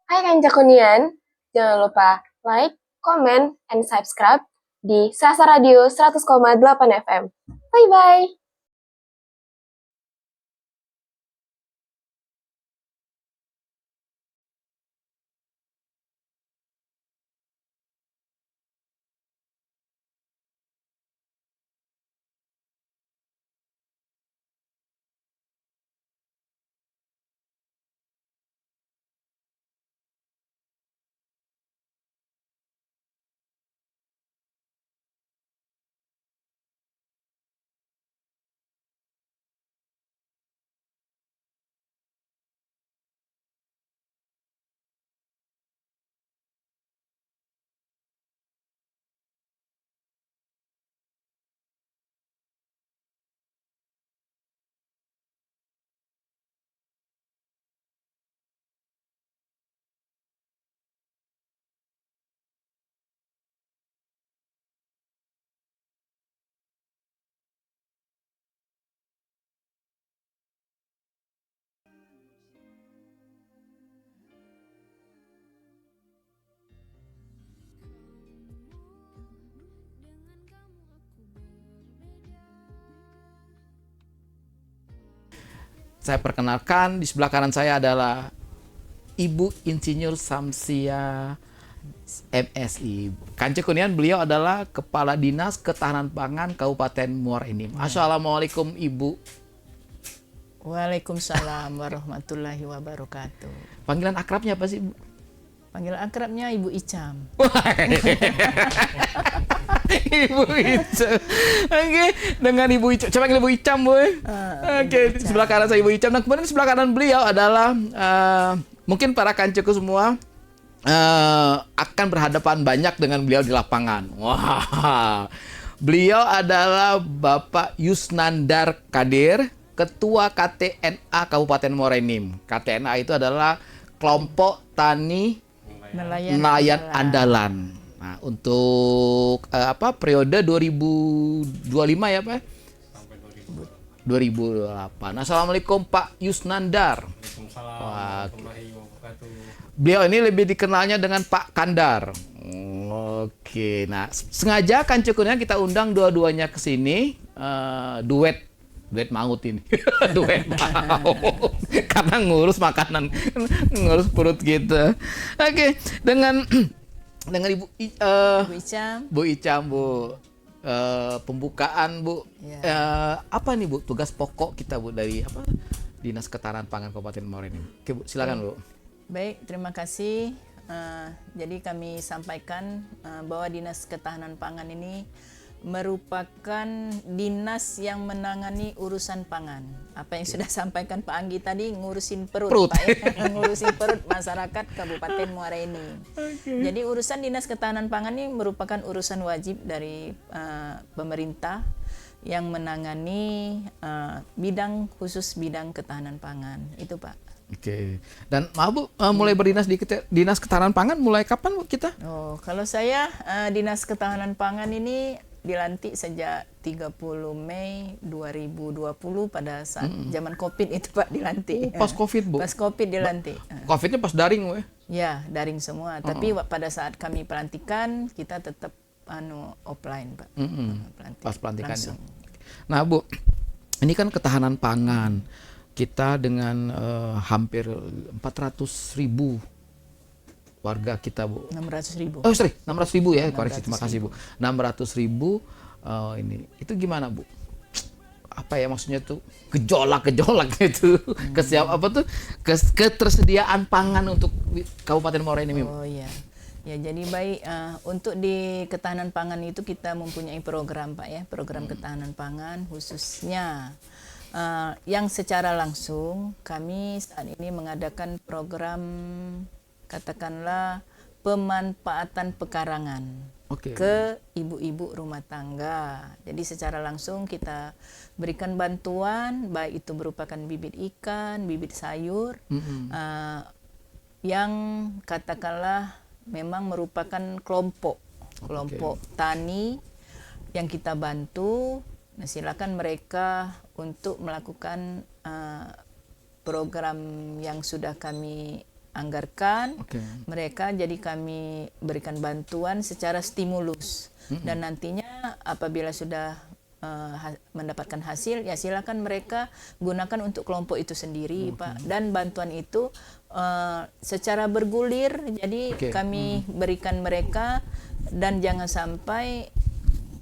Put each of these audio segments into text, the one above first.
Hai Kancakunian, jangan lupa like, comment, and subscribe di Sasa Radio 100,8 FM. Bye-bye! Saya perkenalkan, di sebelah kanan saya adalah Ibu Insinyur Samsia MSI. Kancakunian, beliau adalah Kepala Dinas Ketahanan Pangan Kabupaten Muara Enim. Assalamualaikum Ibu. Waalaikumsalam warahmatullahi wabarakatuh. Panggilan akrabnya apa sih, Bu? Panggilan akrabnya Ibu Icam. Ibu Icam. Oke, dengan Ibu Icam. Coba panggil Ibu Icam, Bu. Oke, di sebelah kanan saya Ibu Icam. Dan kemudian di sebelah kanan beliau adalah mungkin para kanceku semua akan berhadapan banyak dengan beliau di lapangan. Wah, beliau adalah Bapak Yusnandar Kadir, Ketua KTNA Kabupaten Muara Enim. KTNA itu adalah Kelompok Tani Nelayan Andalan. Nah, untuk periode 2025 ya, Pak? 2008. Assalamualaikum Pak Yusnandar. Wah, beliau ini lebih dikenalnya dengan Pak Kandar. Oke, nah sengaja Kancakunian kita undang dua-duanya ke sini, duet maut ini. Duet maut. Karena ngurus makanan, ngurus perut gitu. Oke, dengan Ibu Icam. Bu Icam, Bu. Pembukaan, Bu. Ya. Apa nih, Bu, tugas pokok kita, Bu, dari Dinas Ketahanan Pangan Kabupaten Muara Enim? Oke, Bu, silakan, Bu. Baik, terima kasih. Jadi kami sampaikan bahwa Dinas Ketahanan Pangan ini merupakan dinas yang menangani urusan pangan. Apa yang sudah sampaikan Pak Anggi tadi, ngurusin perut. Pak ya? Ngurusin perut masyarakat Kabupaten Muara Enim. Jadi urusan Dinas Ketahanan Pangan ini merupakan urusan wajib dari pemerintah yang menangani bidang khusus bidang ketahanan pangan. Itu, Pak. Oke. Dan maaf, Bu, mulai berdinas di Dinas Ketahanan Pangan mulai kapan, Bu, kita? Oh, kalau saya Dinas Ketahanan Pangan ini dilantik sejak 30 Mei 2020 pada saat zaman Covid itu, Pak, dilantik. Pas Covid, Bu? Pas Covid dilantik. Covid-nya pas daring, Bu, ya? Ya, daring semua. Tapi pada saat kami pelantikan, kita tetap offline, Pak. Pas pelantikannya. Langsung. Nah, Bu, ini kan ketahanan pangan. Kita dengan hampir 400.000 warga kita, Bu. 600.000. Oh, sorry, 600.000 ya, koreksi, 600.000. terima kasih, Bu. 600.000 ini. Itu gimana, Bu? Apa ya maksudnya tuh? Gejolak itu. Ketersediaan pangan untuk Kabupaten Muara Enim. Oh iya. Ya, jadi baik, untuk di ketahanan pangan itu kita mempunyai program, Pak ya, program ketahanan pangan khususnya yang secara langsung kami saat ini mengadakan program katakanlah pemanfaatan pekarangan ke ibu-ibu rumah tangga. Jadi secara langsung kita berikan bantuan, baik itu merupakan bibit ikan, bibit sayur, yang katakanlah memang merupakan kelompok tani yang kita bantu. Nah, silakan mereka untuk melakukan program yang sudah kami anggarkan Oke. mereka, jadi kami berikan bantuan secara stimulus. Dan nantinya apabila sudah mendapatkan hasil, ya silakan mereka gunakan untuk kelompok itu sendiri, Pak. Dan bantuan itu secara bergulir, jadi kami berikan mereka, dan jangan sampai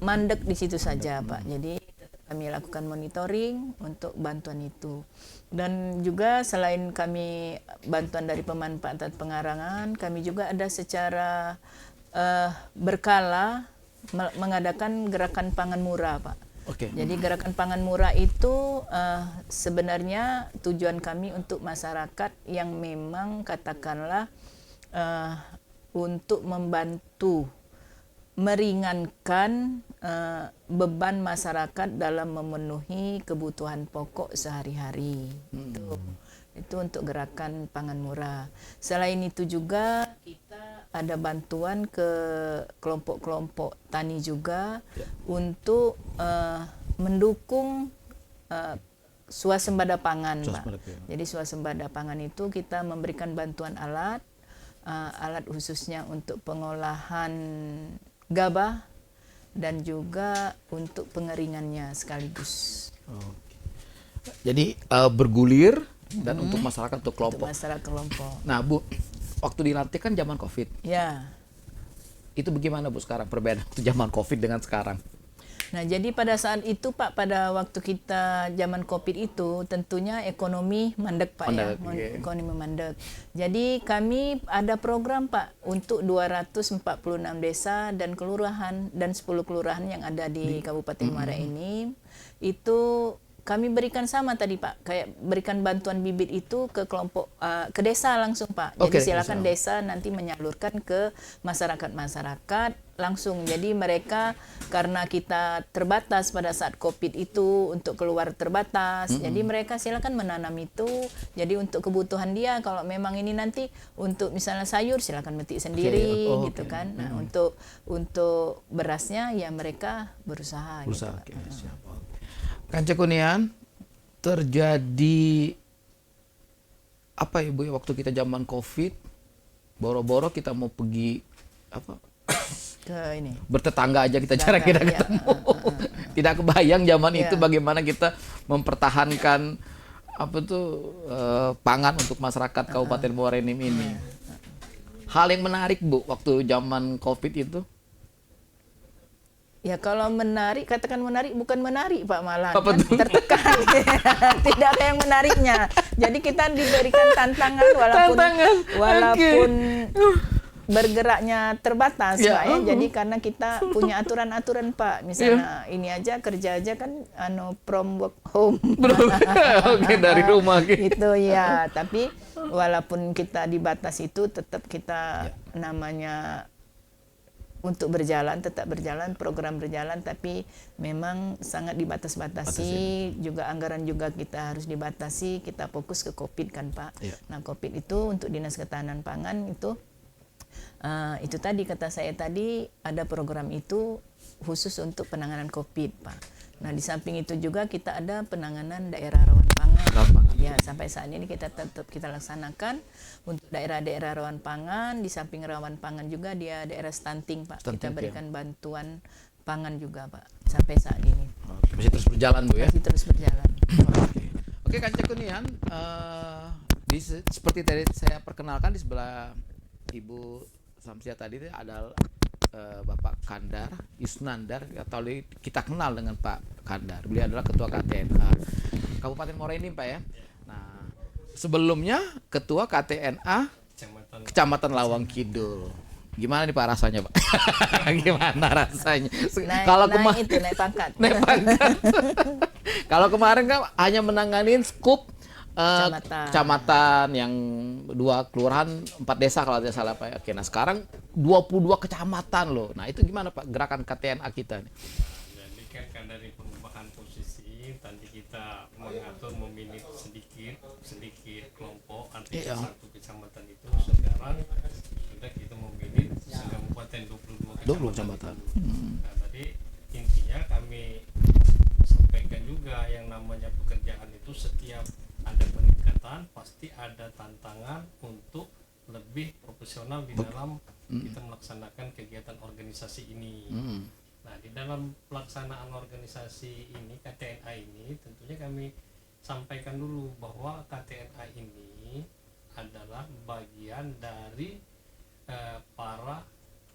mandek di situ saja, Pak. Jadi kami lakukan monitoring untuk bantuan itu. Dan juga selain kami bantuan dari pemanfaatan pengarangan, kami juga ada secara berkala mengadakan gerakan pangan murah, Pak. Oke. Jadi gerakan pangan murah itu sebenarnya tujuan kami untuk masyarakat yang memang katakanlah untuk membantu meringankan beban masyarakat dalam memenuhi kebutuhan pokok sehari-hari. Itu untuk gerakan pangan murah. Selain itu juga kita ada bantuan ke kelompok-kelompok tani juga untuk mendukung swasembada pangan, Pak. Jadi swasembada pangan itu kita memberikan bantuan alat khususnya untuk pengolahan gabah dan juga untuk pengeringannya sekaligus. Jadi bergulir dan untuk masyarakat, untuk kelompok. Untuk masyarakat kelompok. Nah, Bu, waktu dilantik kan zaman COVID. Ya. Itu bagaimana, Bu, sekarang perbedaan waktu zaman COVID dengan sekarang? Nah, jadi pada saat itu, Pak, pada waktu kita zaman COVID itu tentunya ekonomi mandek, Pak, ekonomi mandek. Jadi kami ada program, Pak, untuk 246 desa dan kelurahan dan 10 kelurahan yang ada di Kabupaten Muara ini, itu kami berikan sama tadi, Pak, kayak berikan bantuan bibit itu ke kelompok ke desa langsung, Pak. Jadi silakan desa nanti menyalurkan ke masyarakat langsung. Jadi mereka, karena kita terbatas pada saat COVID itu untuk keluar terbatas, jadi mereka silakan menanam itu. Jadi untuk kebutuhan dia, kalau memang ini nanti untuk misalnya sayur silakan metik sendiri, gitu kan. Nah, untuk berasnya ya mereka berusaha. Gitu. Siap. Kanca Kunian, terjadi apa ya, Bu, waktu kita zaman COVID, boro-boro kita mau pergi apa? Ke ini. Bertetangga aja kita jarang kita ketemu. Tidak kebayang zaman itu bagaimana kita mempertahankan apa tuh pangan untuk masyarakat Kabupaten Muara Enim ini. Hal yang menarik, Bu, waktu zaman COVID itu. Ya kalau menarik, katakan menarik, bukan menarik, Pak, malah Apa kan tuh? tertekan. Tidak ada yang menariknya. Jadi kita diberikan tantangan walaupun bergeraknya terbatas, Pak, ya. Jadi karena kita punya aturan-aturan, Pak. Misalnya ini aja, kerja aja kan from work home. Oke, dari rumah gitu. Itu ya, tapi walaupun kita dibatas itu tetap kita namanya untuk berjalan, tetap berjalan, program berjalan, tapi memang sangat dibatas-batasi, juga anggaran juga kita harus dibatasi, kita fokus ke COVID kan, Pak. Nah, COVID itu untuk Dinas Ketahanan Pangan itu tadi kata saya tadi ada program itu khusus untuk penanganan COVID, Pak. Nah, di samping itu juga kita ada penanganan daerah rawan pangan. Ya, sampai saat ini kita tetap kita laksanakan untuk daerah-daerah rawan pangan. Di samping rawan pangan juga dia daerah stunting, Pak. Kita berikan bantuan pangan juga, Pak, sampai saat ini. Masih terus berjalan, Bu, ya? Masih terus berjalan. Oke, Kanca Kunian, seperti tadi saya perkenalkan, di sebelah Ibu Samsia tadi adalah Bapak Kandar Yusnandar, atau kita kenal dengan Pak Kandar. Beliau adalah Ketua KTNA Kabupaten Muara Enim, Pak, ya. Nah, sebelumnya Ketua KTNA Kecamatan Lawang Kidul. Gimana nih, Pak, rasanya, Pak? Gimana rasanya? Kalau naik pangkat. Naik pangkat. Kalau kemarin kan hanya menanganin skup kecamatan yang 2 kelurahan 4 desa kalau tidak salah, Pak. Oke, nah sekarang 22 kecamatan loh. Nah, itu gimana, Pak, gerakan KTNA kita nih? Jadi kan dari perubahan posisi tadi kita mengatur memilih sedikit kelompok, artinya satu kecamatan itu sekarang sudah kita memilih kabupaten 22 kecamatan. Nah, tadi intinya kami sampaikan juga yang namanya pekerjaan itu setiap ada peningkatan pasti ada tantangan untuk lebih profesional di dalam kita melaksanakan kegiatan organisasi ini. Nah, di dalam pelaksanaan organisasi ini, KTNA ini, tentunya kami sampaikan dulu bahwa KTNA ini adalah bagian dari para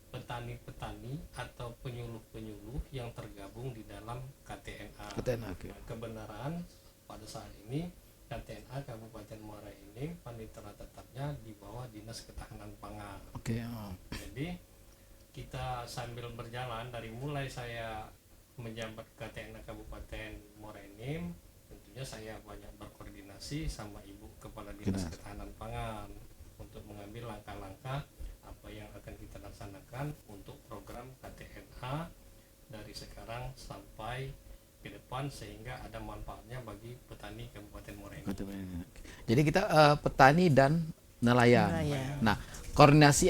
petani-petani atau penyuluh-penyuluh yang tergabung di dalam KTNA. Oke. Kebenaran pada saat ini KTNA Kabupaten Muara Enim panitera tetapnya di bawah Dinas Ketahanan Pangan. Oke. Jadi kita sambil berjalan dari mulai saya menjabat KTNA Kabupaten Muara Enim, tentunya saya banyak berkoordinasi sama Ibu Kepala Dinas Ketahanan Pangan untuk mengambil langkah-langkah apa yang akan kita laksanakan untuk program KTNA dari sekarang sampai ke depan sehingga ada manfaatnya bagi petani Kabupaten Muara Enim. Jadi kita petani dan nelayan. Nelayan. Nah, koordinasi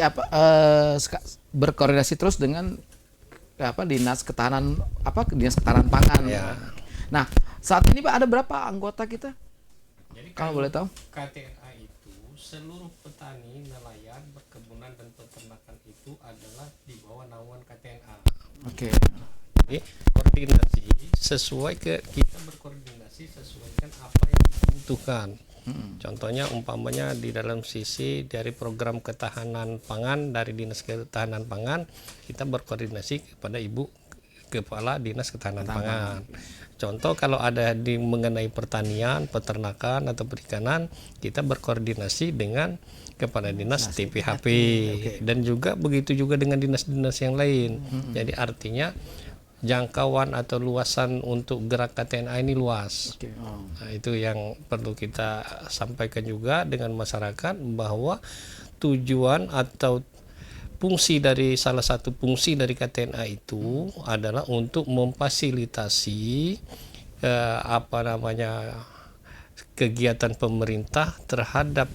berkoordinasi terus dengan Dinas Ketahanan Pangan. Ya. Nah, saat ini Pak ada berapa anggota kita? Jadi Kalau boleh tahu? KTNA itu seluruh petani, nelayan, perkebunan dan peternakan itu adalah di bawah naungan KTNA. Oke. Jadi koordinasi kita berkoordinasi sesuaikan apa yang kita butuhkan. Contohnya umpamanya di dalam sisi dari program ketahanan pangan dari Dinas Ketahanan Pangan, kita berkoordinasi kepada Ibu Kepala Dinas Ketahanan Pangan. Contoh kalau ada mengenai pertanian, peternakan atau perikanan, kita berkoordinasi dengan Kepala Dinas TPHP. Dan juga begitu juga dengan dinas-dinas yang lain. Jadi artinya jangkauan atau luasan untuk gerak KTNA ini luas. Nah, itu yang perlu kita sampaikan juga dengan masyarakat bahwa tujuan atau salah satu fungsi dari KTNA itu adalah untuk memfasilitasi kegiatan pemerintah terhadap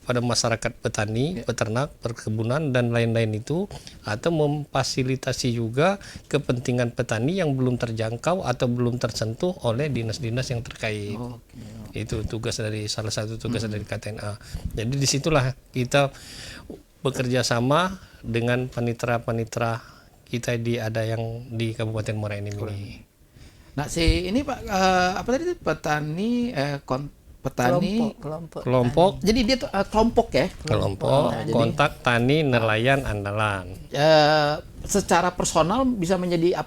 pada masyarakat petani, peternak, perkebunan dan lain-lain itu, atau memfasilitasi juga kepentingan petani yang belum terjangkau atau belum tersentuh oleh dinas-dinas yang terkait. Itu salah satu tugas dari KTNA. Jadi disitulah kita bekerja sama dengan panitera-panitera kita ada yang di Kabupaten Muara Enim ini. Nah, ini Pak petani Kelompok. Jadi dia tuh kelompok ya. Kelompok kontak tani nelayan andalan. Secara personal bisa menjadi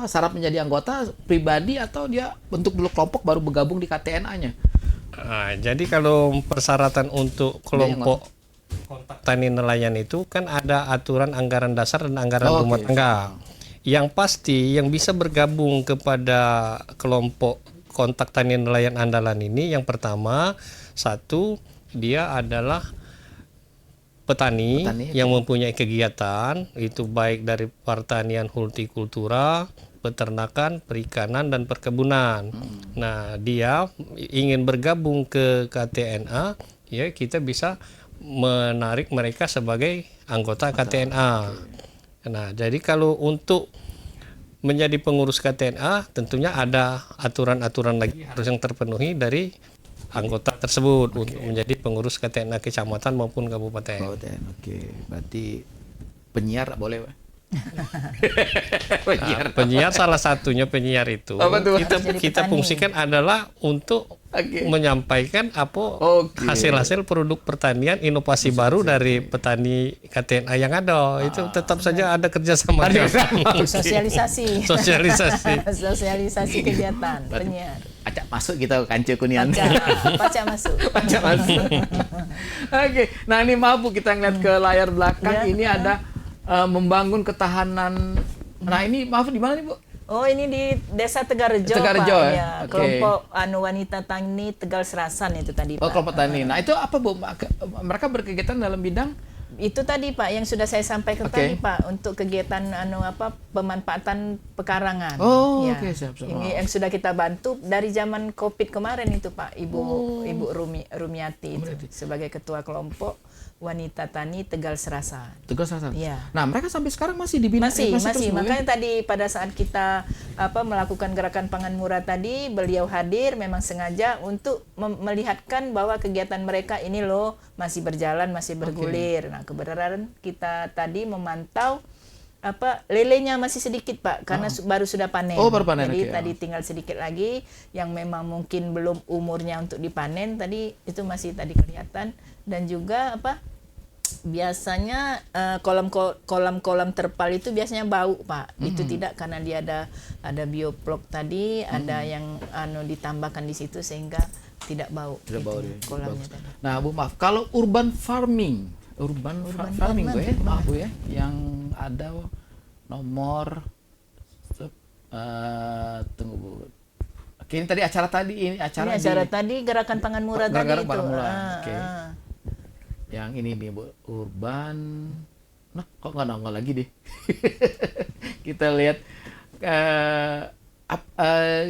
syarat menjadi anggota pribadi atau dia bentuk dulu kelompok baru bergabung di KTNA-nya. Nah, jadi kalau persyaratan untuk kelompok kontak tani nelayan itu kan ada aturan anggaran dasar dan anggaran rumah tangga. Yang pasti yang bisa bergabung kepada kelompok kontak tani nelayan andalan ini yang pertama, satu, dia adalah petani yang mempunyai kegiatan itu baik dari pertanian hortikultura, peternakan, perikanan dan perkebunan. Nah, dia ingin bergabung ke KTNA, ya kita bisa menarik mereka sebagai anggota KTNA. Nah, jadi kalau untuk menjadi pengurus KTNA tentunya ada aturan-aturan lagi harus yang terpenuhi dari anggota tersebut untuk menjadi pengurus KTNA kecamatan maupun kabupaten. Oke, berarti penyiar boleh, Pak? Penyiar salah satunya penyiar itu kita fungsikan adalah untuk menyampaikan hasil-hasil produk pertanian inovasi baru dari petani KTNA yang ada. Itu tetap saja ada kerjasama. Sosialisasi kegiatan penyiar. Acak masuk kita kancu kunian. Pacak masuk. Oke, nah ini maaf Bu, kita ngeliat ke layar belakang ini ada membangun ketahanan. Nah ini maaf di mana nih Bu? Oh ini di Desa Tegarrejo, Tegarrejo, Pak. ya? Okay. Kelompok wanita tani Tegal Serasan itu tadi, Pak. Kelompok tani. Nah itu apa Bu? Mereka berkegiatan dalam bidang? Itu tadi Pak yang sudah saya sampaikan tadi Pak untuk kegiatan pemanfaatan pekarangan. Siap. Ini yang sudah kita bantu dari zaman Covid kemarin itu Pak, Ibu Rumiati itu sebagai ketua kelompok wanita tani Tegal Serasan. Tegal Serasan. Iya. Nah, mereka sampai sekarang masih dibina. Masih. Makanya tadi pada saat kita melakukan gerakan pangan murah tadi, beliau hadir memang sengaja untuk melihatkan bahwa kegiatan mereka ini loh masih berjalan, masih bergulir. Nah, kebenaran kita tadi memantau lelenya masih sedikit Pak, karena baru sudah panen. Baru panen. Jadi tadi tinggal sedikit lagi yang memang mungkin belum umurnya untuk dipanen, tadi itu masih tadi kelihatan. Dan juga biasanya kolam terpal itu biasanya bau Pak. Itu tidak, karena dia ada bioplok tadi, ada yang ditambahkan di situ sehingga tidak bau. Tidak bau kolamnya tadi. Nah Bu, maaf, kalau urban farming farming Bu ya, maaf Bu ya, yang ada nomor tunggu Bu. Oke, ini tadi acara tadi gerakan pangan murah tadi itu. Pangan murah. Oke. Yang ini nih Bu, urban. Nah, kok nggak nongol lagi deh. Kita lihat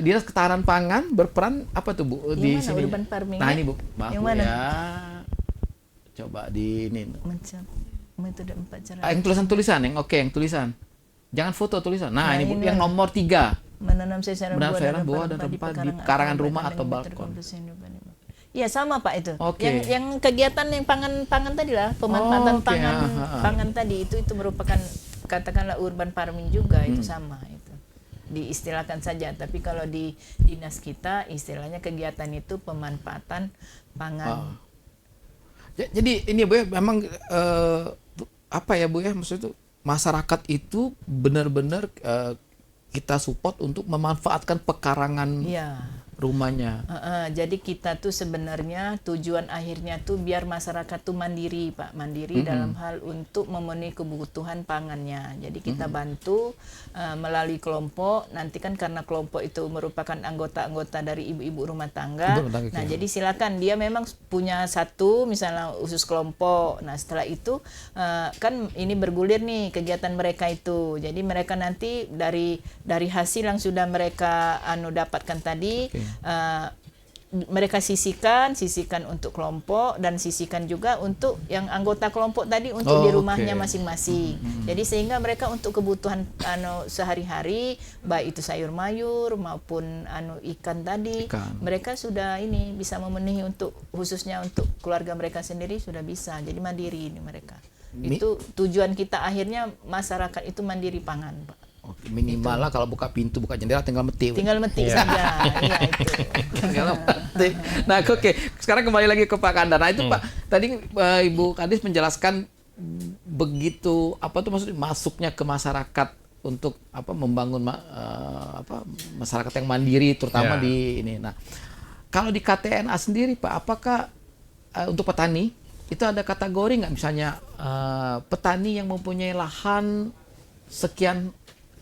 Dinas Ketahanan Pangan berperan apa tuh Bu di sini? Urban farming. Nah, ini Bu, maaf yang Bu mana? ya. Coba di ini. Metode 4 cara. Yang tulisan-tulisan, yang tulisan. Jangan foto tulisan. Nah, ini Bu, yang nomor 3. Menanam sayuran buah dan rempah di karangan rumah atau balkon. Iya, sama Pak itu. Oke. Yang kegiatan yang pangan tadi lah, pemanfaatan pangan tadi itu merupakan katakanlah urban farming juga, itu sama itu. Diistilahkan saja, tapi kalau di dinas kita istilahnya kegiatan itu pemanfaatan pangan. Jadi ini Bu ya, memang apa ya Bu ya, maksud itu masyarakat itu benar-benar kita support untuk memanfaatkan pekarangan rumahnya. Jadi kita tuh sebenarnya tujuan akhirnya tuh biar masyarakat tuh mandiri Pak, mandiri dalam hal untuk memenuhi kebutuhan pangannya. Jadi kita bantu melalui kelompok. Nanti kan karena kelompok itu merupakan anggota-anggota dari ibu-ibu rumah tangga. Nah, jadi silakan dia memang punya satu misalnya usus kelompok. Nah, setelah itu kan ini bergulir nih kegiatan mereka itu. Jadi mereka nanti dari hasil yang sudah mereka dapatkan tadi, mereka sisihkan untuk kelompok dan sisihkan juga untuk yang anggota kelompok tadi untuk di rumahnya masing-masing. Jadi sehingga mereka untuk kebutuhan sehari-hari baik itu sayur mayur maupun ikan tadi, mereka sudah ini bisa memenuhi untuk khususnya untuk keluarga mereka sendiri sudah bisa. Jadi mandiri ini mereka. Itu tujuan kita akhirnya masyarakat itu mandiri pangan, Pak. Minimal lah kalau buka pintu, buka jendela tinggal metik. Tinggal metik saja. Iya itu. Tinggal metik. Nah, oke. Sekarang kembali lagi ke Pak Kandar. Nah, itu Pak, tadi Ibu Kadis menjelaskan begitu apa tuh maksudnya masuknya ke masyarakat untuk membangun masyarakat yang mandiri terutama di ini. Nah, kalau di KTNA sendiri Pak, apakah untuk petani itu ada kategori nggak, misalnya petani yang mempunyai lahan sekian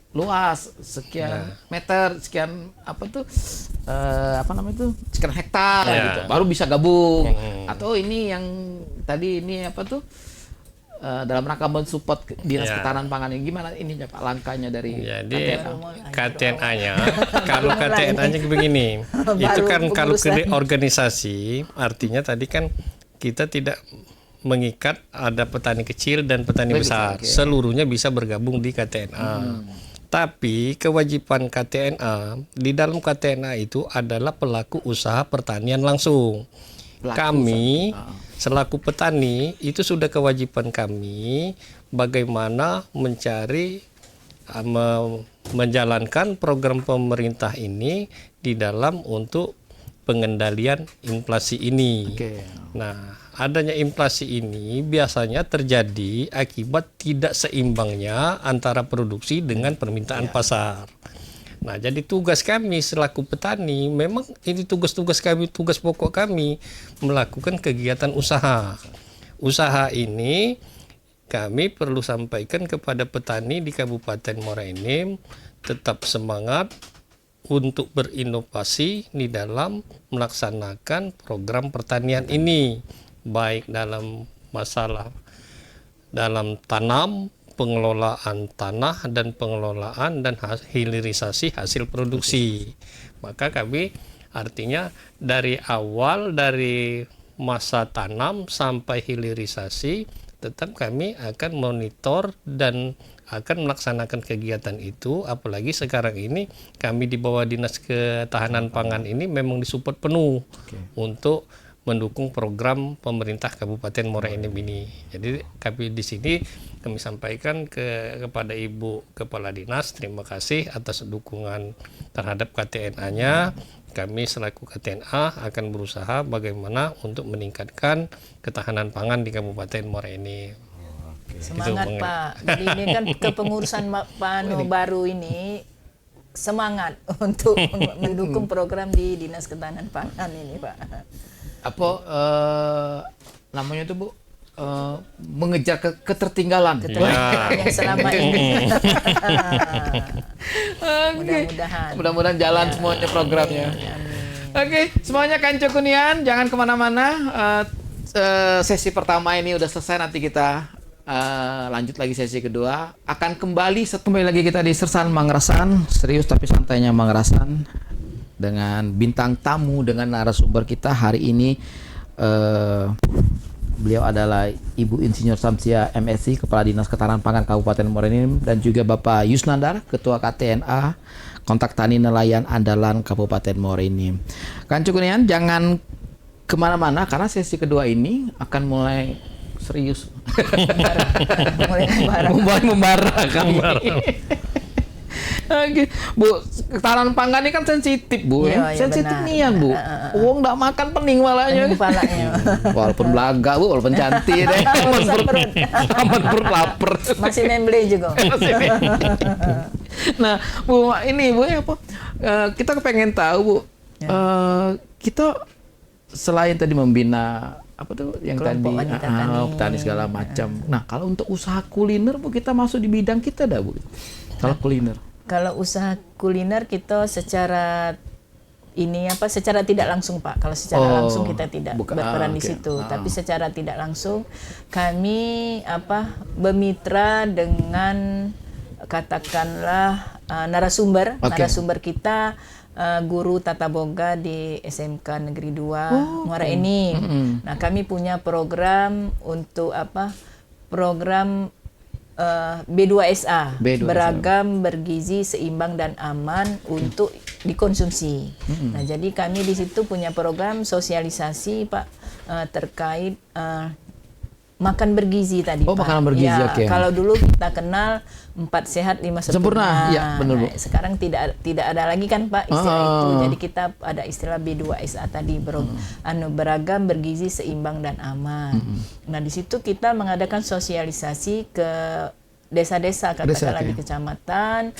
luas, sekian meter, sekian sekian hektar gitu, baru bisa gabung, atau ini yang tadi ini dalam rangka mensupport Dinas Ketahanan Pangan, gimana ini Pak langkahnya dari KTNA-nya? Kalau KTNA-nya begini, itu kan kalau ke organisasi, artinya tadi kan kita tidak mengikat ada petani kecil dan petani besar, seluruhnya bisa bergabung di KTNA. Tapi kewajiban KTNA, di dalam KTNA itu adalah pelaku usaha pertanian langsung. Kami selaku petani itu sudah kewajiban kami bagaimana mencari menjalankan program pemerintah ini di dalam untuk pengendalian inflasi ini. Nah, adanya inflasi ini biasanya terjadi akibat tidak seimbangnya antara produksi dengan permintaan pasar. Nah, jadi tugas kami selaku petani, memang ini tugas-tugas kami, tugas pokok kami melakukan kegiatan usaha. Usaha ini kami perlu sampaikan kepada petani di Kabupaten Muara Enim tetap semangat untuk berinovasi di dalam melaksanakan program pertanian ini, baik dalam masalah dalam tanam, pengelolaan tanah dan pengelolaan dan hilirisasi hasil produksi. Maka kami artinya dari awal, dari masa tanam sampai hilirisasi tetap kami akan monitor dan akan melaksanakan kegiatan itu, apalagi sekarang ini kami di bawah Dinas Ketahanan Pangan ini memang disupport penuh untuk mendukung program pemerintah Kabupaten Muara Enim ini. Jadi kami di sini kami sampaikan kepada Ibu Kepala Dinas terima kasih atas dukungan terhadap KTNA-nya. Kami selaku KTNA akan berusaha bagaimana untuk meningkatkan ketahanan pangan di Kabupaten Muara Enim. Semangat Pak. Jadi ini kan kepengurusan Pak baru ini semangat untuk mendukung program di Dinas Ketahanan Pangan ini Pak. Apa namanya itu Bu? Mengejar ketertinggalan. Yang selama ini. Mudah-mudahan. Mudah-mudahan jalan semuanya programnya. Oke, semuanya Kanco Kunian, jangan kemana-mana. Sesi pertama ini udah selesai, nanti kita lanjut lagi sesi kedua. Akan kembali lagi kita di Sersan Mangerasan, serius tapi santainya Mangerasan, dengan bintang tamu, dengan narasumber kita hari ini. Beliau adalah Ibu Insinyur Samsia MSc, Kepala Dinas Ketahanan Pangan Kabupaten Muara Enim, dan juga Bapak Yusnandar, Ketua KTNA, Kontak Tani Nelayan Andalan Kabupaten Muara Enim. Kanco Kunian, jangan kemana-mana karena sesi kedua ini akan mulai serius. Mulai membara kami. Oke, Bu, ketahanan pangan ini kan sensitif, Bu. Iya, Sensitif benar. nian, Bu. Wong nggak makan pening malahnya. Kepalanya. Walaupun belaga, Bu, walaupun cantik deh. Aman perut lapar. Masih membeli juga. Nah, Bu, ini Bu apa? Kita kepengen tahu, Bu. Kita selain tadi membina apa tuh yang Kelompok tadi wanita tani. petani segala macam. Nah, kalau untuk usaha kuliner, Bu, kita masuk di bidang kita dah, Bu. Kalau kuliner. Kalau usaha kuliner kita secara tidak langsung Pak. Kalau secara langsung kita tidak berperan di situ, tapi secara tidak langsung kami bermitra dengan katakanlah narasumber kita guru tata boga di SMK Negeri 2 Muara Enim. Nah, kami punya program untuk program B2SA, beragam, bergizi, seimbang dan aman untuk dikonsumsi. Nah, jadi kami di situ punya program sosialisasi Pak terkait makan bergizi tadi Pak. Makanan bergizi, ya, oke. Kalau dulu kita kenal 4 sehat 5 sempurna. Ya, benar, Bu. Nah, sekarang tidak ada lagi kan Pak istilah itu. Jadi kita ada istilah B2SA tadi, beragam, bergizi, seimbang dan aman. Nah, di situ kita mengadakan sosialisasi ke desa-desa katakanlah di kecamatan,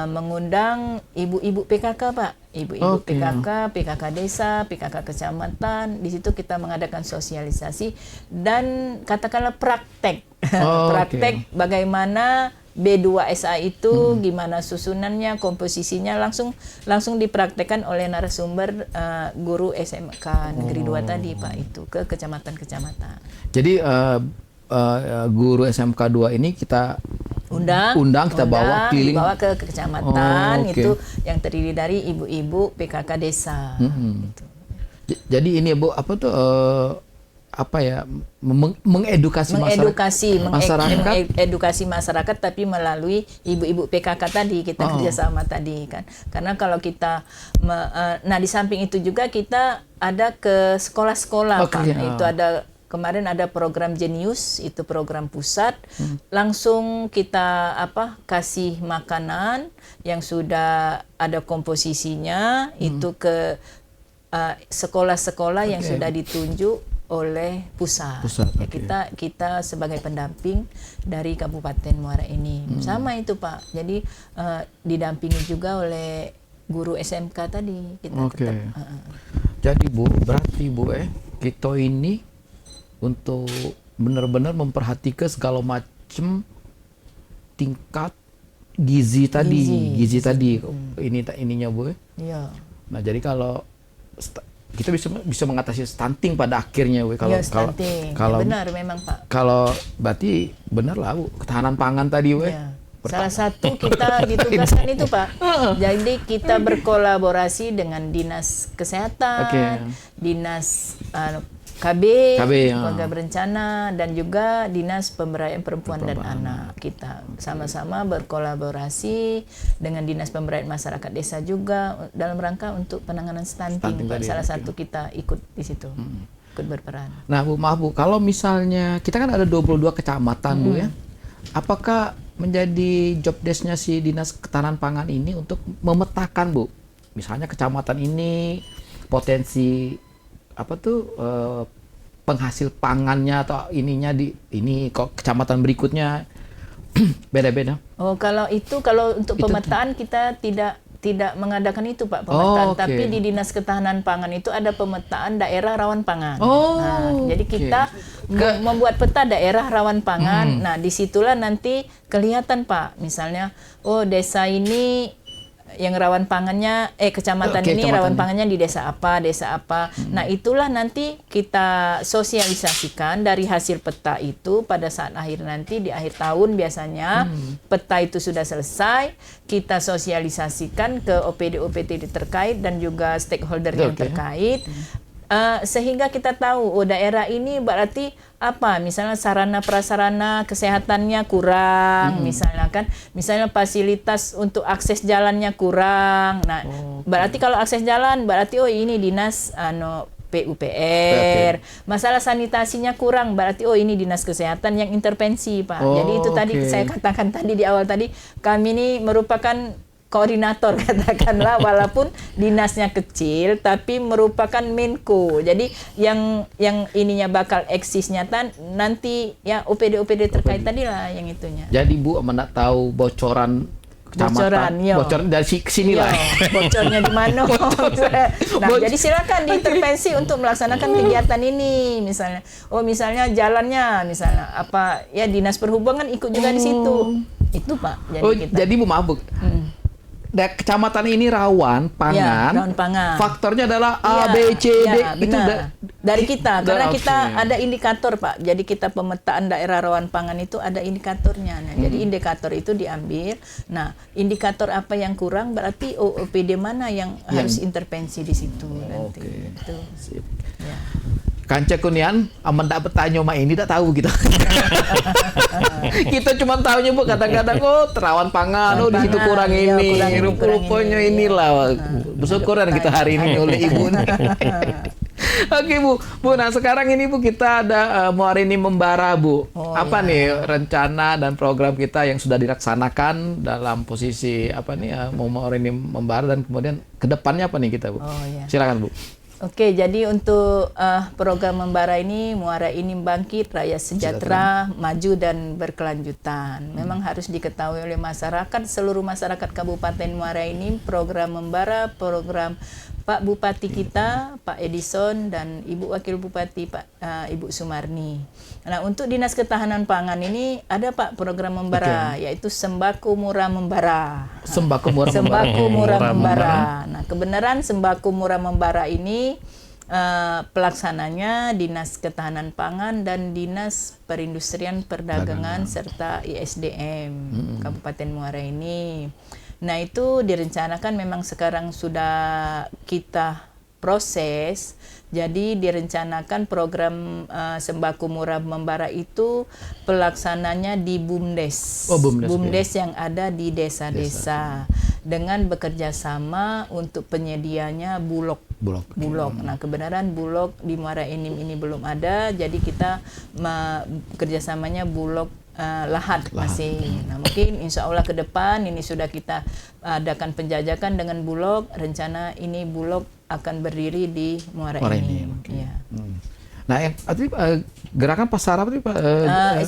mengundang ibu-ibu PKK Pak, ibu-ibu PKK desa, PKK kecamatan. Di situ kita mengadakan sosialisasi dan katakanlah praktek, bagaimana B2SA itu, gimana susunannya, komposisinya langsung dipraktekkan oleh narasumber guru SMK Negeri 2 tadi Pak itu ke kecamatan-kecamatan. Jadi guru SMK 2 ini kita undang kita bawa keliling, dibawa ke kecamatan itu yang terdiri dari ibu-ibu PKK desa. Gitu. Jadi ini Bu, apa tuh mengedukasi masyarakat tapi melalui ibu-ibu PKK tadi kita kerjasama tadi kan. Karena kalau kita di samping itu juga kita ada ke sekolah-sekolah Pak. Itu ada kemarin ada program Jenius, itu program pusat, langsung kita kasih makanan yang sudah ada komposisinya itu ke sekolah-sekolah yang sudah ditunjuk oleh pusat. Ya, kita sebagai pendamping dari Kabupaten Muara Enim. Sama itu Pak. Jadi didampingi juga oleh guru SMK tadi kita tetap. Jadi Bu, berarti Bu kita ini untuk benar-benar memperhatikan segala macam tingkat gizi tadi. Ininya Bu. Iya. Nah, jadi kalau kita bisa mengatasi stunting pada akhirnya Bu. Kalau benar memang Pak. Kalau berarti benar lah Bu, ketahanan pangan tadi Bu. Ya. Salah satu kita ditugaskan itu Pak. Jadi kita berkolaborasi dengan Dinas Kesehatan, Dinas KB, ya. Keluarga Berencana, dan juga Dinas Pemberdayaan Perempuan dan Anak. Kita sama-sama berkolaborasi dengan Dinas Pemberdayaan Masyarakat Desa juga dalam rangka untuk penanganan stunting. Pak. Salah satu kita ikut di situ, ikut berperan. Nah, Bu, maaf Bu, kalau misalnya kita kan ada 22 kecamatan, Bu ya. Apakah menjadi job desk-nya si Dinas Ketahanan Pangan ini untuk memetakan, Bu? Misalnya kecamatan ini potensi apa tuh penghasil pangannya atau ininya di ini kok kecamatan berikutnya beda-beda. Oh, kalau untuk pemetaan kita tidak mengadakan itu Pak, pemetaan, tapi di Dinas Ketahanan Pangan itu ada pemetaan daerah rawan pangan. Jadi kita membuat peta daerah rawan pangan. Nah, disitulah nanti kelihatan Pak, misalnya desa ini yang rawan pangannya, kecamatan ini rawan pangannya di desa apa. Nah, itulah nanti kita sosialisasikan dari hasil peta itu pada saat akhir nanti di akhir tahun biasanya peta itu sudah selesai, kita sosialisasikan ke OPD terkait dan juga stakeholder yang terkait. Sehingga kita tahu daerah ini berarti apa, misalnya sarana prasarana kesehatannya kurang, misalnya fasilitas untuk akses jalannya kurang. Nah, berarti kalau akses jalan berarti ini dinas PUPR. Masalah sanitasinya kurang, berarti ini dinas kesehatan yang intervensi, Pak. Jadi itu tadi saya katakan tadi di awal tadi, kami ini merupakan koordinator katakanlah, walaupun dinasnya kecil tapi merupakan Menko. Jadi yang ininya bakal eksisnya nanti ya OPD terkait tadi lah yang itunya. Jadi Bu enggak tahu bocoran bocoran dari sini lah. Bocornya di mana? Jadi silakan diintervensi untuk melaksanakan kegiatan ini, misalnya. Misalnya jalannya, misalnya apa ya, Dinas Perhubungan ikut juga di situ. Itu Pak. Jadi Bu maaf Bu. Kecamatan ini rawan pangan. Rawan pangan. Faktornya adalah A, B, C, D. Itu dari kita, karena kita ada indikator Pak. Jadi kita pemetaan daerah rawan pangan itu ada indikatornya. Nah, jadi indikator itu diambil. Nah, indikator apa yang kurang berarti OPD mana yang harus intervensi di situ nanti. Itu. Sip. Ya. Kanca kunian aman tak bertanya mak ini tak tahu kita. Kita cuma tahunya Bu kadang-kadang terawan pangan, di situ kurang ini, rupanya inilah. Bersyukuran kita hari ini oleh Ibu. Oke Bu, nah sekarang ini Bu kita ada mau hari ini membara Bu. Apa nih rencana dan program kita yang sudah dilaksanakan dalam posisi apa nih mau hari ini membara, dan kemudian kedepannya apa nih kita Bu? Silakan Bu. Oke, jadi untuk program membara ini, Muara ini bangkit, rakyat sejahtera, maju dan berkelanjutan. Memang harus diketahui oleh masyarakat, seluruh masyarakat Kabupaten Muara ini, program membara, program Pak Bupati kita, Pak Edison, dan Ibu Wakil Bupati, Ibu Sumarni. Nah, untuk Dinas Ketahanan Pangan ini ada Pak program membara, yaitu Sembako Murah Membara. Sembako Murah Membara. Nah, kebenaran Sembako Murah Membara ini pelaksananya Dinas Ketahanan Pangan dan Dinas Perindustrian Perdagangan serta ISDM Kabupaten Muara ini. Nah, itu direncanakan memang sekarang sudah kita proses. Jadi direncanakan program Sembako Murah Membara itu pelaksananya di BUMDes. BUMDes yang ada di desa-desa dengan bekerja sama untuk penyedianya bulog. Nah, kebenaran bulog di Muara Enim ini belum ada, jadi kita kerjasamanya bulog lahat masih. Nah, mungkin insya Allah ke depan ini sudah kita adakan penjajakan dengan bulog. Rencana ini bulog akan berdiri di Muara Enim. Ya. Nah, yang gerakan pasar apa Pak?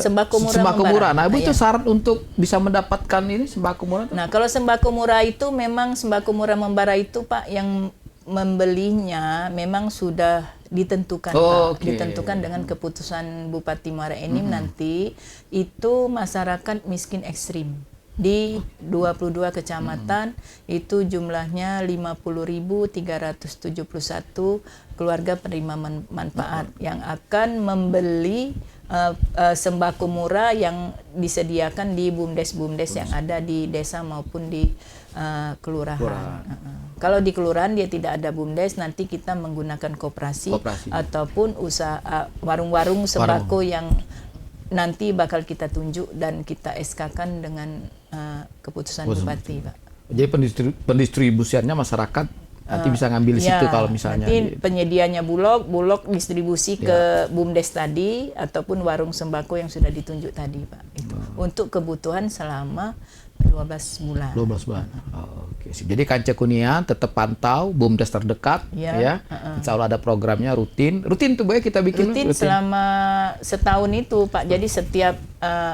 Sembako Murah. Nah, Bu itu syarat untuk bisa mendapatkan ini sembako murah? Nah, kalau sembako murah itu memang Sembako Murah Membara itu Pak, yang membelinya memang sudah ditentukan Pak. Ditentukan dengan keputusan Bupati Muara Enim nanti, itu masyarakat miskin ekstrim di 22 kecamatan, itu jumlahnya 50.371 keluarga penerima manfaat yang akan membeli sembako murah yang disediakan di BUMDes yang ada di desa maupun di kelurahan. Kalau di kelurahan dia tidak ada BUMDes, nanti kita menggunakan koperasi. Ataupun usaha warung-warung sembako yang nanti bakal kita tunjuk dan kita SK-kan dengan keputusan Bupati, Pak. Jadi pendistribusiannya masyarakat nanti bisa ngambil di situ kalau misalnya. Nanti penyedianya Bulog distribusi ke BUMDes tadi ataupun warung sembako yang sudah ditunjuk tadi, Pak. Itu untuk kebutuhan selama 12 bulan. 12 bulan. Oh, oke. Jadi Kanca Kunian tetap pantau BUMDes terdekat ya. Insya Allah ada programnya rutin. Rutin tuh Boy kita bikin rutin selama setahun itu, Pak. Jadi setiap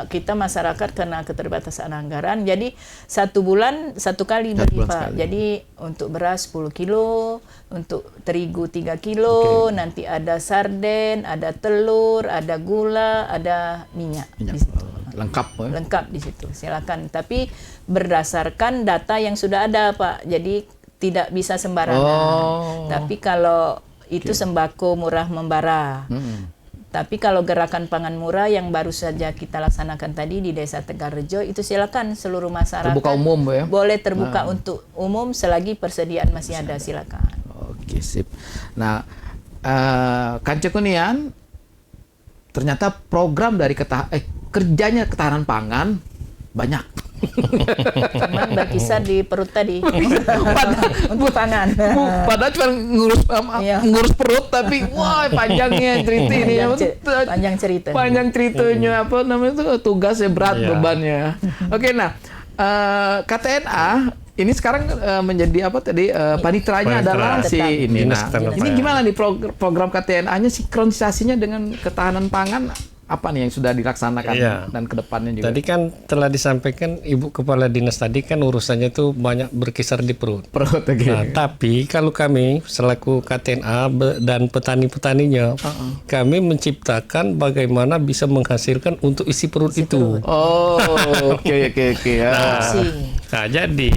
kita masyarakat kena keterbatasan anggaran. Jadi 1 bulan 1 kali beli, Pak. Jadi untuk beras 10 kilo, untuk terigu 3 kilo, nanti ada sarden, ada telur, ada gula, ada minyak. Di situ. Lengkap di situ. Silakan. Tapi berdasarkan data yang sudah ada, Pak. Jadi tidak bisa sembarangan. Tapi kalau itu sembako murah membara. Tapi kalau gerakan pangan murah yang baru saja kita laksanakan tadi di Desa Tegalrejo, itu silakan seluruh masyarakat. Terbuka umum, ya? Boleh terbuka untuk umum selagi persediaan masih ada, silakan. Oke, sip. Nah, Kanca Kunian ternyata program dari kerjanya ketahanan pangan banyak. Cuman berkisar di perut tadi. Untuk pangan. Padahal cuma ngurus perut, tapi wah panjangnya cerita ini. Panjang ceritanya apa namanya itu tugasnya berat bebannya. Oke, nah KTNA ini sekarang menjadi apa tadi panitranya adalah si ini. Nah, ini gimana nih program KTNA-nya sinkronisasinya dengan ketahanan pangan? Apa nih yang sudah dilaksanakan dan kedepannya juga? Tadi kan telah disampaikan Ibu Kepala Dinas tadi kan urusannya itu banyak berkisar di perut. Nah, tapi kalau kami selaku KTNA dan petani-petaninya, kami menciptakan bagaimana bisa menghasilkan untuk isi perut itu. Oh, oke. Nah, jadi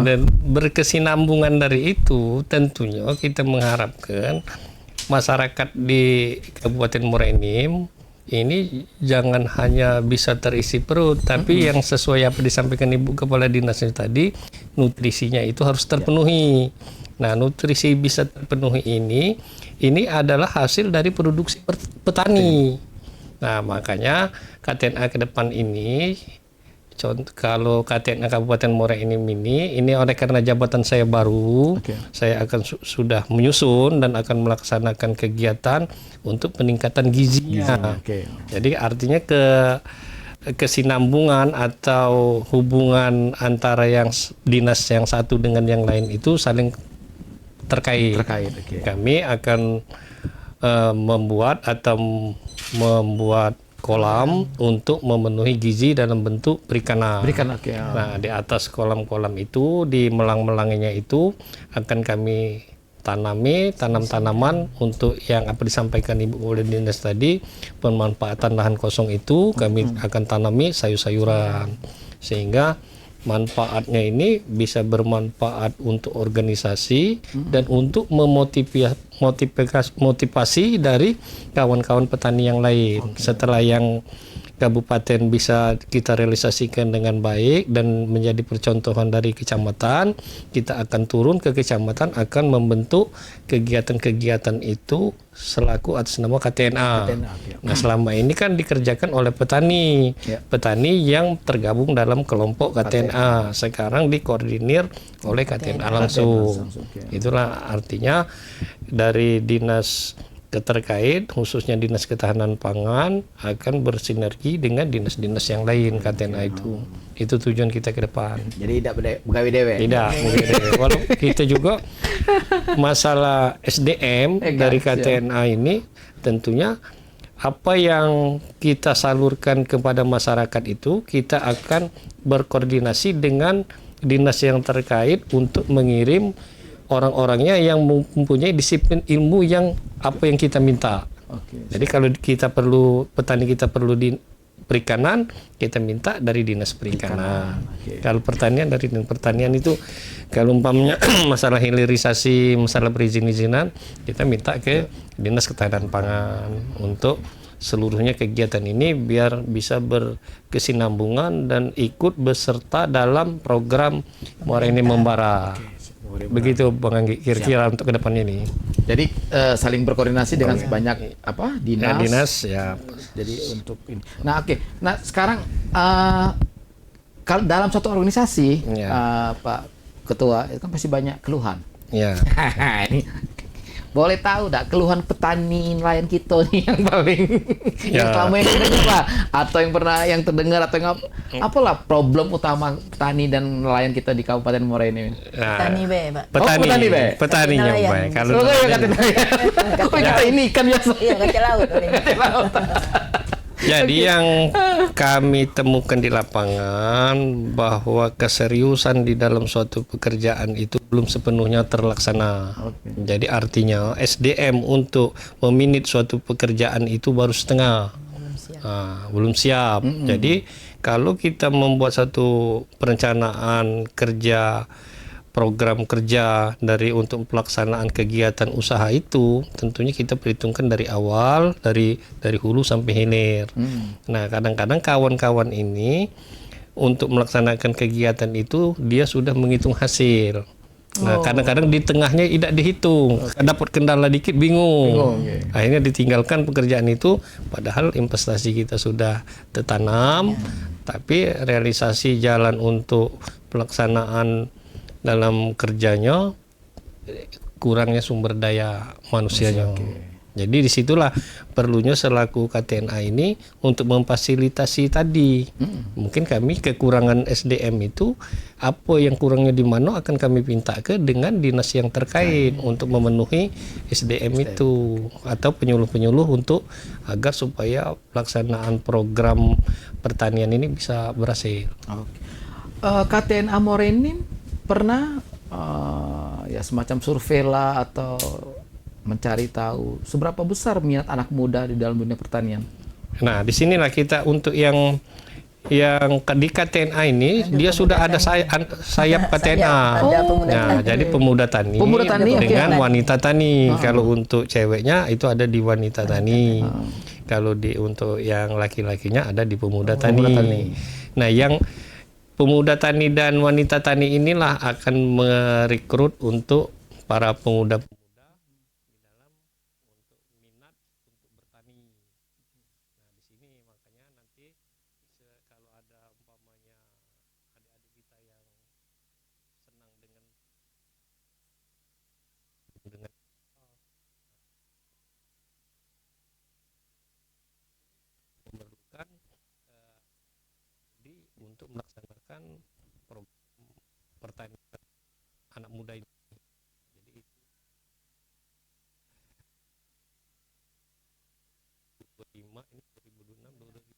dan berkesinambungan dari itu tentunya kita mengharapkan masyarakat di Kabupaten Muara Enim ini jangan hanya bisa terisi perut, tapi yang sesuai apa disampaikan Ibu Kepala Dinas tadi, nutrisinya itu harus terpenuhi. Nah, nutrisi bisa terpenuhi ini adalah hasil dari produksi petani. Nah, makanya KTNA ke depan ini, kalau KTNA Kabupaten Muara Enim ini oleh karena jabatan saya baru, saya akan sudah menyusun dan akan melaksanakan kegiatan untuk peningkatan gizinya. Jadi artinya kesinambungan atau hubungan antara yang dinas yang satu dengan yang lain itu saling terkait. Kami akan membuat kolam untuk memenuhi gizi dalam bentuk perikanan. Nah, di atas kolam-kolam itu, di melang-melanginya itu akan kami tanam tanaman untuk yang apa disampaikan Ibu Kepala Dinas tadi, pemanfaatan lahan kosong itu kami akan tanami sayur-sayuran sehingga manfaatnya ini bisa bermanfaat untuk organisasi dan untuk motivasi dari kawan-kawan petani yang lain. Setelah yang kabupaten bisa kita realisasikan dengan baik dan menjadi percontohan dari kecamatan, kita akan turun ke kecamatan akan membentuk kegiatan-kegiatan itu selaku atas nama KTNA. Nah, selama ini kan dikerjakan oleh petani yang tergabung dalam kelompok KTNA. Sekarang dikoordinir oleh KTNA langsung. Itulah artinya dari dinas terkait khususnya Dinas Ketahanan Pangan akan bersinergi dengan dinas-dinas yang lain KTNA itu. Itu tujuan kita ke depan. Jadi tidak pegawai dewe. Tidak, walau kita juga masalah SDM dari KTNA ini tentunya apa yang kita salurkan kepada masyarakat itu kita akan berkoordinasi dengan dinas yang terkait untuk mengirim orang-orangnya yang mempunyai disiplin ilmu yang apa yang kita minta. Jadi kalau petani kita perlu di perikanan, kita minta dari dinas perikanan. Kalau pertanian dari dinas pertanian itu, kalau umpamanya masalah hilirisasi, masalah perizinan, kita minta ke dinas ketahanan pangan untuk seluruhnya kegiatan ini biar bisa berkesinambungan dan ikut beserta dalam program Muara Enim Membara. Begitu Bang Anggi kira-kira untuk ke depan ini. Jadi saling berkoordinasi dengan banyak dinas. Dinas ya. Jadi untuk ini. Nah, oke. Nah, sekarang kalau dalam suatu organisasi, Pak Ketua, itu kan pasti banyak keluhan. Ya. Ini boleh tahu tak keluhan petani nelayan kita nih yang paling yang selama ini terdengar Pak, atau yang pernah yang terdengar atau yang apalah problem utama petani dan nelayan kita di Kabupaten Muara ini? Petani be, Pak. Petani be. Petaninya Nelayan. baik. Kalau kita ini kan biasa. Iya, kacau laut. Jadi yang kami temukan di lapangan bahwa keseriusan di dalam suatu pekerjaan itu belum sepenuhnya terlaksana. Jadi artinya SDM untuk meminit suatu pekerjaan itu baru setengah. Belum siap. Jadi kalau kita membuat satu perencanaan kerja, program kerja dari untuk pelaksanaan kegiatan usaha itu, tentunya kita perhitungkan dari awal, dari hulu sampai hilir. Nah, kadang-kadang kawan-kawan ini untuk melaksanakan kegiatan itu dia sudah menghitung hasil. Nah, kadang-kadang di tengahnya tidak dihitung, dapat kendala dikit bingung. Akhirnya ditinggalkan pekerjaan itu, padahal investasi kita sudah tertanam, tapi realisasi jalan untuk pelaksanaan dalam kerjanya kurangnya sumber daya manusianya. Jadi disitulah perlunya selaku KTNA ini untuk memfasilitasi tadi. Mungkin kami kekurangan SDM itu, apa yang kurangnya di mana akan kami minta ke dengan dinas yang terkait untuk memenuhi SDM itu, atau penyuluh-penyuluh untuk agar supaya pelaksanaan program pertanian ini bisa berhasil. KTNA Muara ini pernah ya semacam survei lah atau mencari tahu seberapa besar minat anak muda di dalam dunia pertanian. Nah, disinilah kita untuk yang di KTNA ini dia sudah ada sayap KTNA. Jadi pemuda tani dengan wanita tani. Kalau untuk ceweknya itu ada di wanita tani. Kalau untuk yang laki-lakinya ada di pemuda tani. Nah, yang pemuda tani dan wanita tani inilah akan merekrut untuk para pemuda-pemuda di dalam untuk minat untuk bertani. Nah, di sini makanya nanti kalau ada umpamanya adik-adik kita yang senang dengan memerlukan untuk melaksanakan program pertanian anak muda ini. Jadi 2025 ini 2026 2025.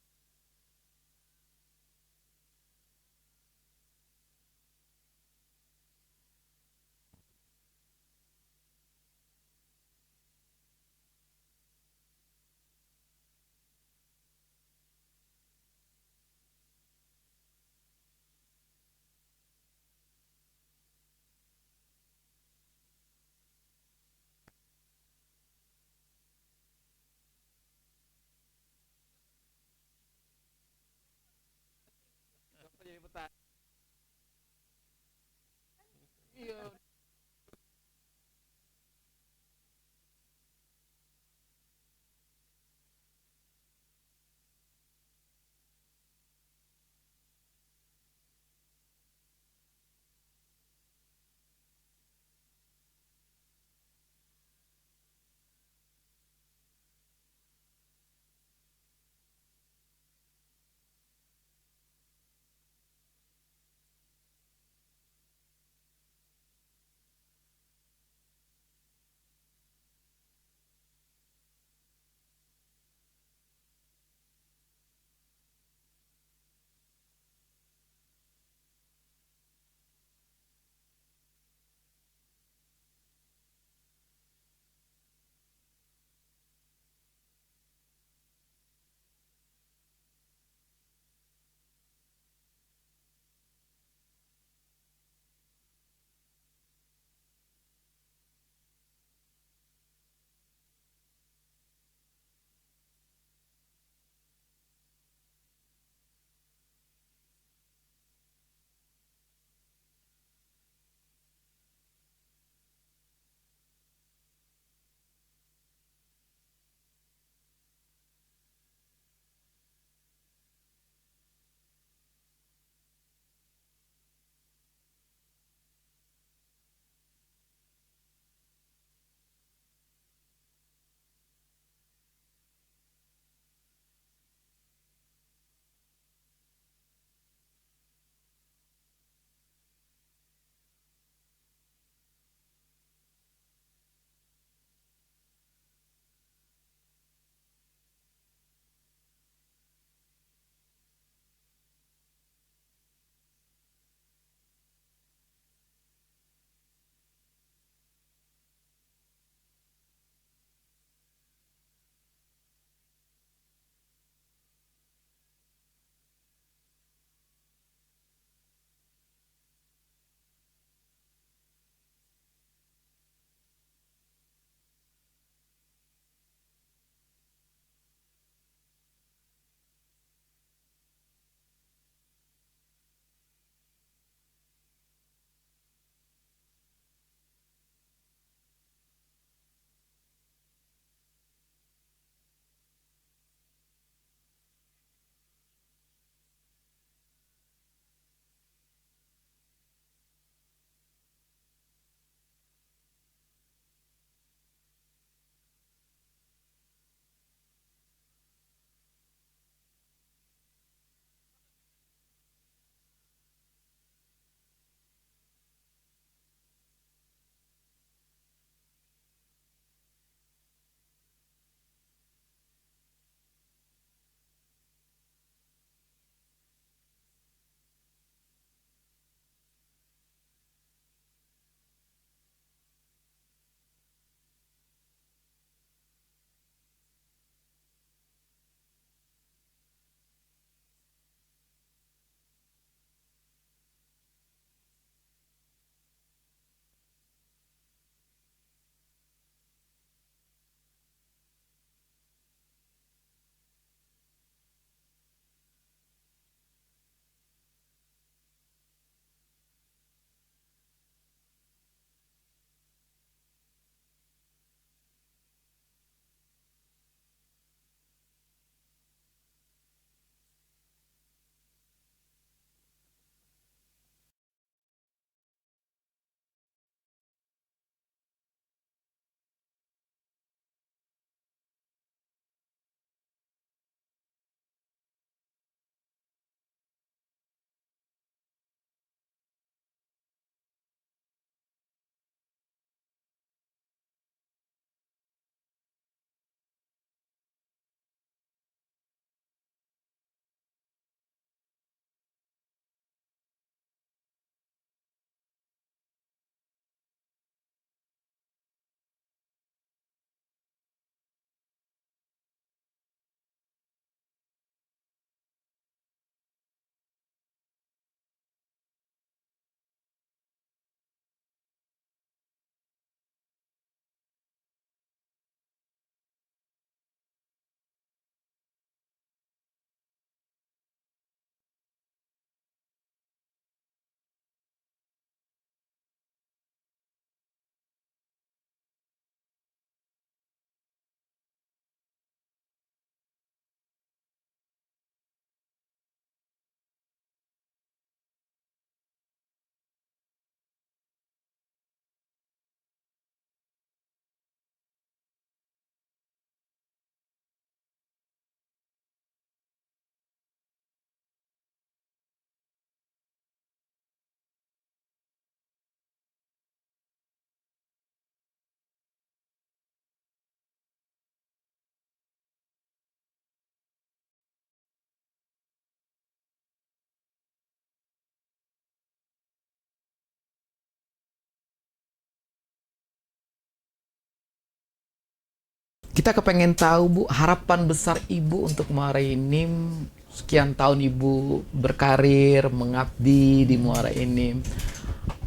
kita kepengen tahu Bu, harapan besar Ibu untuk Muara Enim. Sekian tahun Ibu berkarir, mengabdi di Muara Enim.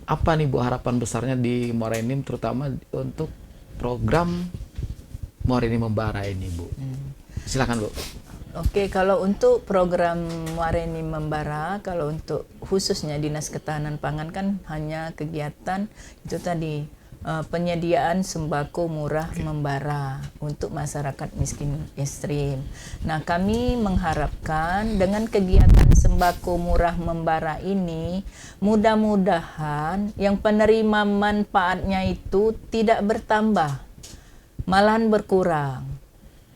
Apa nih Bu harapan besarnya di Muara Enim, terutama untuk program Muara Enim Membara ini Bu? Silakan Bu. Oke, kalau untuk program Muara Enim Membara, kalau untuk khususnya Dinas Ketahanan Pangan kan hanya kegiatan itu tadi penyediaan sembako murah membara untuk masyarakat miskin ekstrim. Nah, kami mengharapkan dengan kegiatan sembako murah membara ini, mudah-mudahan yang penerima manfaatnya itu tidak bertambah, malahan berkurang.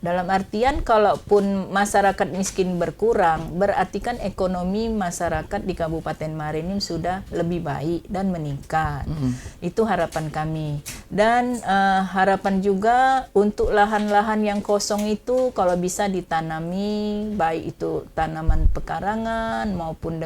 Dalam artian kalaupun masyarakat miskin berkurang, berarti kan ekonomi masyarakat di Kabupaten Muara Enim sudah lebih baik dan meningkat. Itu harapan kami. Dan harapan juga untuk lahan-lahan yang kosong itu kalau bisa ditanami, baik itu tanaman pekarangan maupun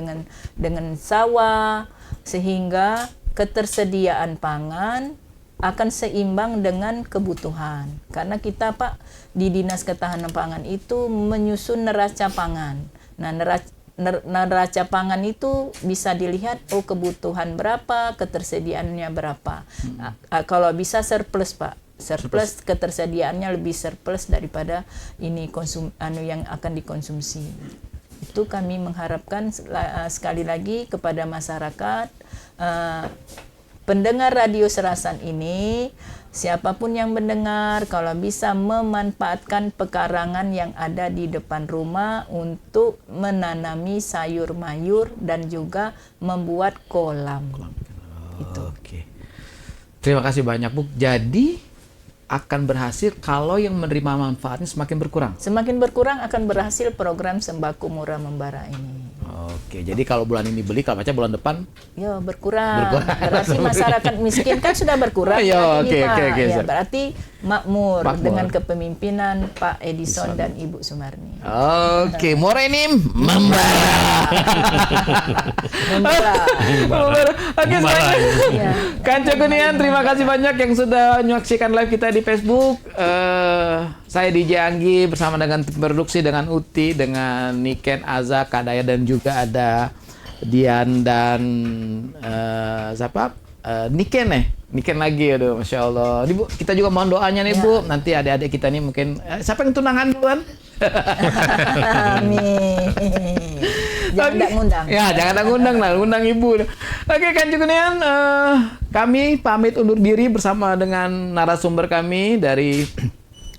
dengan sawah, sehingga ketersediaan pangan akan seimbang dengan kebutuhan. Karena kita Pak di Dinas Ketahanan Pangan itu menyusun neraca pangan. Nah, neraca pangan itu bisa dilihat kebutuhan berapa, ketersediaannya berapa. Kalau bisa surplus Pak. Surplus ketersediaannya lebih surplus daripada ini yang akan dikonsumsi. Itu kami mengharapkan sekali lagi kepada masyarakat pendengar radio Serasan ini, siapapun yang mendengar, kalau bisa memanfaatkan pekarangan yang ada di depan rumah untuk menanami sayur mayur dan juga membuat kolam. Itu. Oke. Terima kasih banyak Bu. Jadi akan berhasil kalau yang menerima manfaatnya semakin berkurang. Semakin berkurang akan berhasil program sembako murah membara ini. Oke, jadi kalau bulan ini beli, kalau baca bulan depan ya berkurang. Berarti masyarakat miskin kan sudah berkurang. Ya, oke. Ya, berarti makmur dengan kepemimpinan Pak Edison dan Ibu Sumarni. Oke, Muara Enim Membara. Oke, semuanya. Kanca Kunian, terima kasih banyak yang sudah menyaksikan live kita di Facebook. Saya DJ Anggi bersama dengan tim produksi, dengan Uti, dengan Niken, Aza, Kadaya, dan juga ada Dian dan siapa? Niken lagi, aduh, Masya Allah. Ini Bu, kita juga mohon doanya nih Bu. Nanti adik-adik kita nih mungkin, siapa yang tunangan duluan? Amin. Jangan ngundang. Ya, jangan ngundang lah, undang Ibu. Oke, Kanca Kunian, kami pamit undur diri bersama dengan narasumber kami dari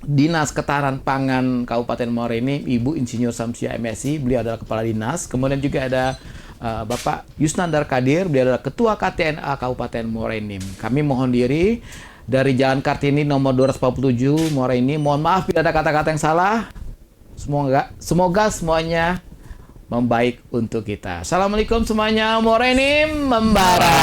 Dinas Ketahanan Pangan Kabupaten Muara Enim, Ibu Insinyur Samsia MSI, beliau adalah Kepala Dinas. Kemudian juga ada Bapak Yusnandar Kadir, beliau adalah Ketua KTNA Kabupaten Muara Enim. Kami mohon diri dari Jalan Kartini nomor 247 Muara Enim. Mohon maaf bila ada kata-kata yang salah. Semoga semuanya membaik untuk kita. Assalamualaikum semuanya. Muara Enim Membara.